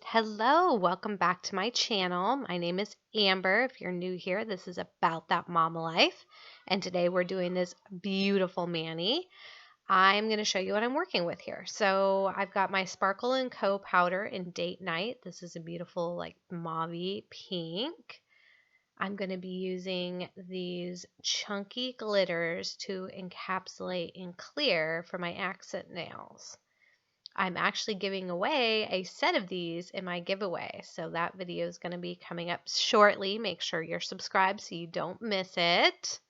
Hello, welcome back to my channel. My name is Amber. If you're new here, this is about that mama life. And today we're doing this beautiful mani. I'm going to show you what I'm working with here. So I've got my Sparkle & Co. powder in Date Night. This is a beautiful like mauve pink. I'm going to be using these chunky glitters to encapsulate and clear for my accent nails. I'm actually giving away a set of these in my giveaway. So that video is going to be coming up shortly. Make sure you're subscribed so you don't miss it.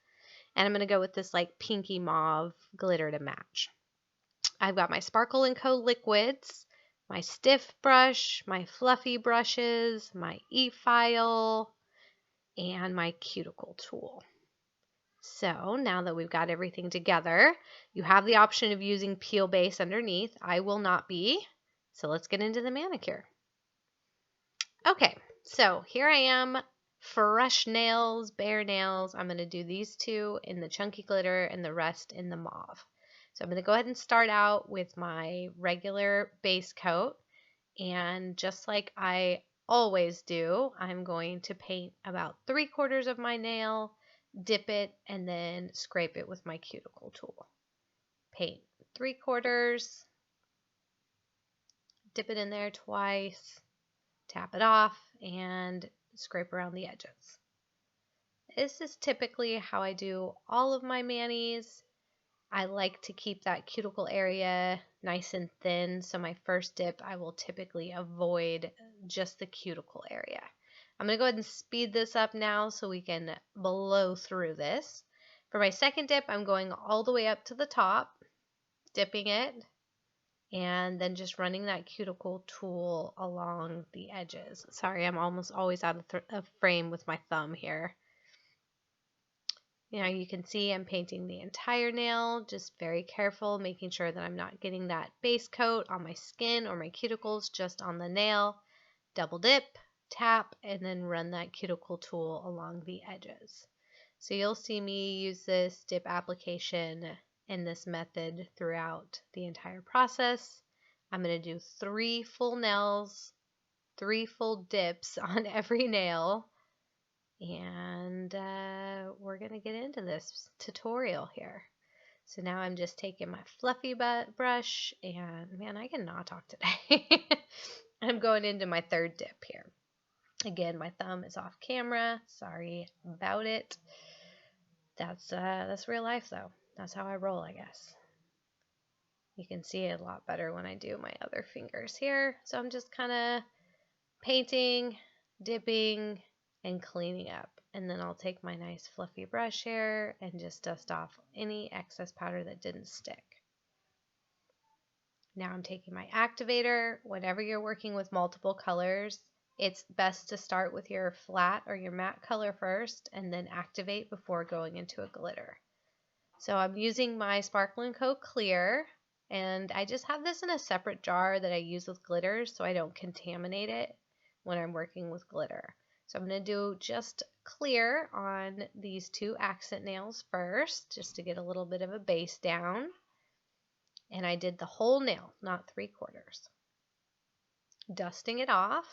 And I'm going to go with this like pinky mauve glitter to match. I've got my Sparkle & Co. liquids, my stiff brush, my fluffy brushes, my e-file, and my cuticle tool. So now that we've got everything together, you have the option of using peel base underneath. I will not be. So let's get into the manicure. Okay, so here I am, fresh nails, bare nails. I'm going to do these two in the chunky glitter and the rest in the mauve. So I'm going to go ahead and start out with my regular base coat. And just like I always do, I'm going to paint about 3/4 of my nail, dip it, and then scrape it with my cuticle tool. Paint 3/4, dip it in there twice, tap it off, and scrape around the edges. This is typically how I do all of my manis. I like to keep that cuticle area nice and thin, so my first dip I will typically avoid just the cuticle area. I'm going to go ahead and speed this up now so we can blow through this. For my second dip, I'm going all the way up to the top, dipping it, and then just running that cuticle tool along the edges. Sorry, I'm almost always out of frame with my thumb here. You can see I'm painting the entire nail, just very careful, making sure that I'm not getting that base coat on my skin or my cuticles, just on the nail. Double dip, tap, and then run that cuticle tool along the edges. So you'll see me use this dip application and this method throughout the entire process. I'm going to do 3 full nails, 3 full dips on every nail. And we're going to get into this tutorial here. So now I'm just taking my fluffy brush, and man, I cannot talk today. I'm going into my third dip here. Again, my thumb is off camera. Sorry about it. That's real life though. That's how I roll, I guess. You can see it a lot better when I do my other fingers here. So I'm just kind of painting, dipping, and cleaning up. And then I'll take my nice fluffy brush here and just dust off any excess powder that didn't stick. Now I'm taking my activator. Whenever you're working with multiple colors, it's best to start with your flat or your matte color first and then activate before going into a glitter. So I'm using my Sparkle & Co. Clear, and I just have this in a separate jar that I use with glitters so I don't contaminate it when I'm working with glitter. So I'm going to do just clear on these 2 accent nails first, just to get a little bit of a base down. And I did the whole nail, not 3/4. Dusting it off.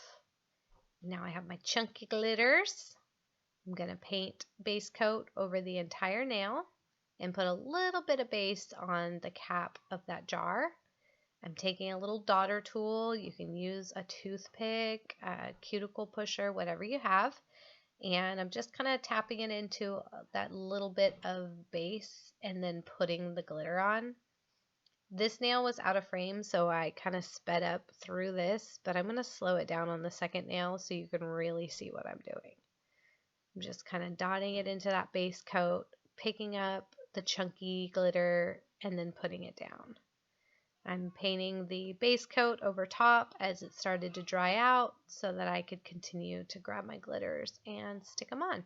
Now I have my chunky glitters. I'm going to paint base coat over the entire nail and put a little bit of base on the cap of that jar. I'm taking a little daughter tool. You can use a toothpick, a cuticle pusher, whatever you have. And I'm just kind of tapping it into that little bit of base and then putting the glitter on. This nail was out of frame, so I kind of sped up through this, but I'm going to slow it down on the second nail so you can really see what I'm doing. I'm just kind of dotting it into that base coat, picking up the chunky glitter, and then putting it down. I'm painting the base coat over top as it started to dry out so that I could continue to grab my glitters and stick them on.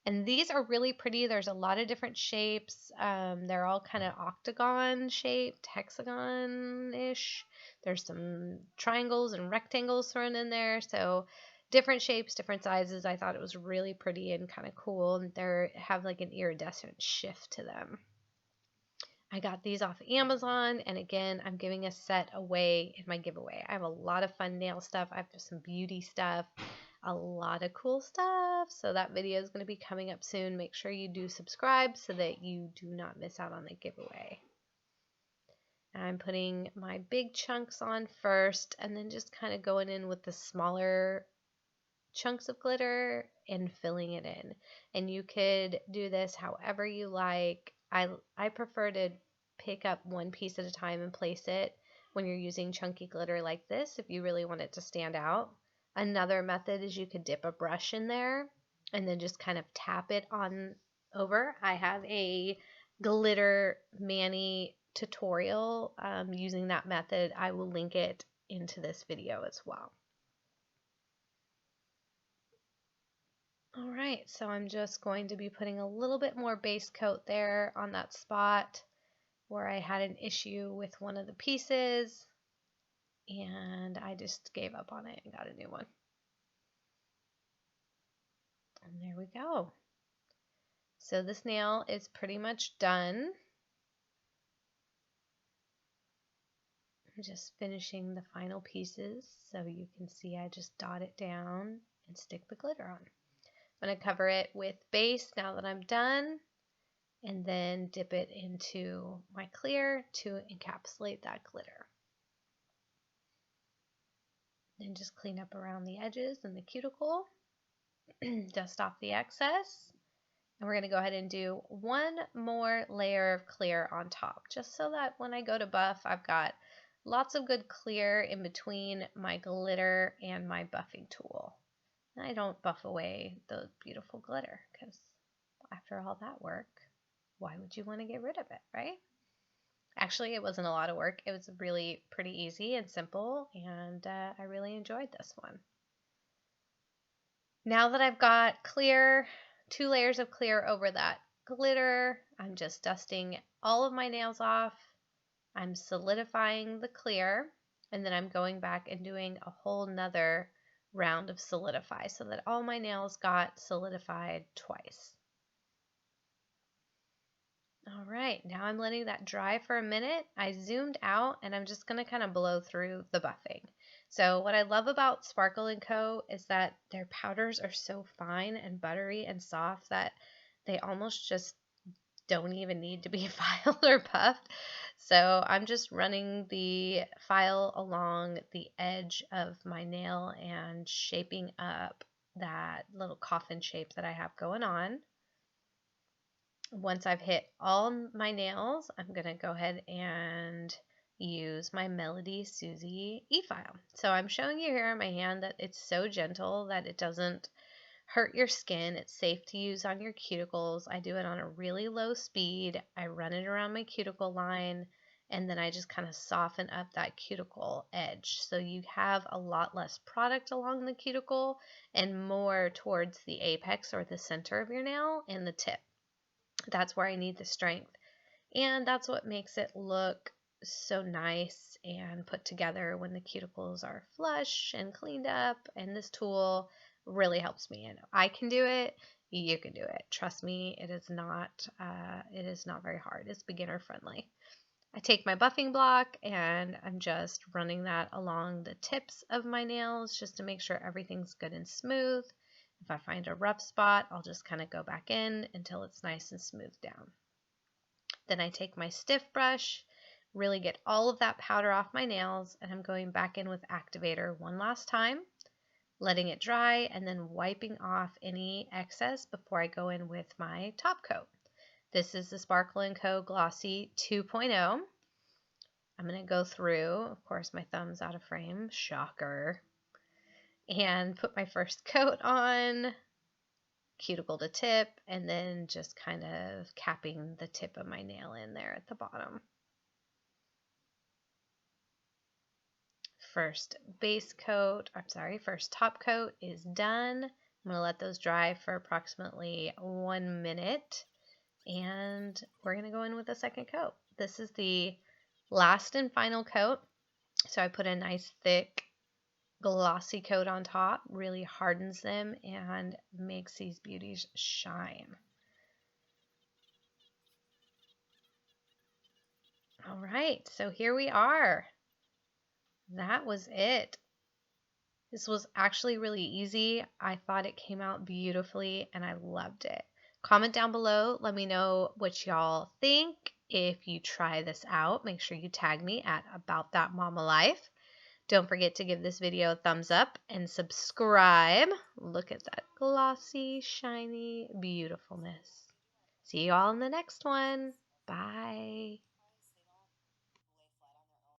And these are really pretty. There's a lot of different shapes. They're all kind of octagon shaped, hexagon-ish. There's some triangles and rectangles thrown in there. So different shapes, different sizes. I thought it was really pretty and kind of cool. And they have like an iridescent shift to them. I got these off Amazon, and again, I'm giving a set away in my giveaway. I have a lot of fun nail stuff. I have some beauty stuff, a lot of cool stuff. So that video is going to be coming up soon. Make sure you do subscribe so that you do not miss out on the giveaway. I'm putting my big chunks on first, and then just kind of going in with the smaller chunks of glitter and filling it in. And you could do this however you like. I prefer to pick up one piece at a time and place it when you're using chunky glitter like this if you really want it to stand out. Another method is you could dip a brush in there and then just kind of tap it on over. I have a glitter mani tutorial using that method. I will link it into this video as well. All right, so I'm just going to be putting a little bit more base coat there on that spot where I had an issue with one of the pieces, and I just gave up on it and got a new one. And there we go. So this nail is pretty much done. I'm just finishing the final pieces so you can see I just dot it down and stick the glitter on. I'm going to cover it with base now that I'm done, and then dip it into my clear to encapsulate that glitter. Then just clean up around the edges and the cuticle, dust off the excess, and we're going to go ahead and do one more layer of clear on top, just so that when I go to buff, I've got lots of good clear in between my glitter and my buffing tool. And I don't buff away the beautiful glitter, because after all that work, why would you want to get rid of it, right? Actually, it wasn't a lot of work. It was really pretty easy and simple, and I really enjoyed this one. Now that I've got clear, 2 layers of clear over that glitter, I'm just dusting all of my nails off. I'm solidifying the clear, and then I'm going back and doing a whole nother round of solidify so that all my nails got solidified twice. All right, now I'm letting that dry for a minute. I zoomed out and I'm just going to kind of blow through the buffing. So what I love about Sparkle & Co. is that their powders are so fine and buttery and soft that they almost just don't even need to be filed or puffed. So I'm just running the file along the edge of my nail and shaping up that little coffin shape that I have going on. Once I've hit all my nails, I'm going to go ahead and use my Melody Susie e-file. So I'm showing you here on my hand that it's so gentle that it doesn't hurt your skin. It's safe to use on your cuticles. I do it on a really low speed. I run it around my cuticle line, and then I just kind of soften up that cuticle edge. So you have a lot less product along the cuticle and more towards the apex or the center of your nail and the tip. That's where I need the strength. And that's what makes it look so nice and put together when the cuticles are flush and cleaned up. And this tool really helps me. And I can do it. You can do it. Trust me, it is not very hard. It's beginner friendly. I take my buffing block and I'm just running that along the tips of my nails just to make sure everything's good and smooth. If I find a rough spot, I'll just kind of go back in until it's nice and smooth down. Then I take my stiff brush, really get all of that powder off my nails, and I'm going back in with activator one last time, letting it dry, and then wiping off any excess before I go in with my top coat. This is the Sparkle & Co. Glossy 2.0. I'm going to go through, of course my thumb's out of frame, shocker, and put my first coat on, cuticle to tip, and then just kind of capping the tip of my nail in there at the bottom. First top coat is done. I'm going to let those dry for approximately 1 minute, and we're going to go in with the second coat. This is the last and final coat. So I put a nice thick glossy coat on top, really hardens them and makes these beauties shine. All right, so here we are. That was it. This was actually really easy. I thought it came out beautifully and I loved it. Comment down below. Let me know what y'all think. If you try this out, make sure you tag me at About That Mama Life. Don't forget to give this video a thumbs up and subscribe. Look at that glossy, shiny beautifulness. See you all in the next one. Bye.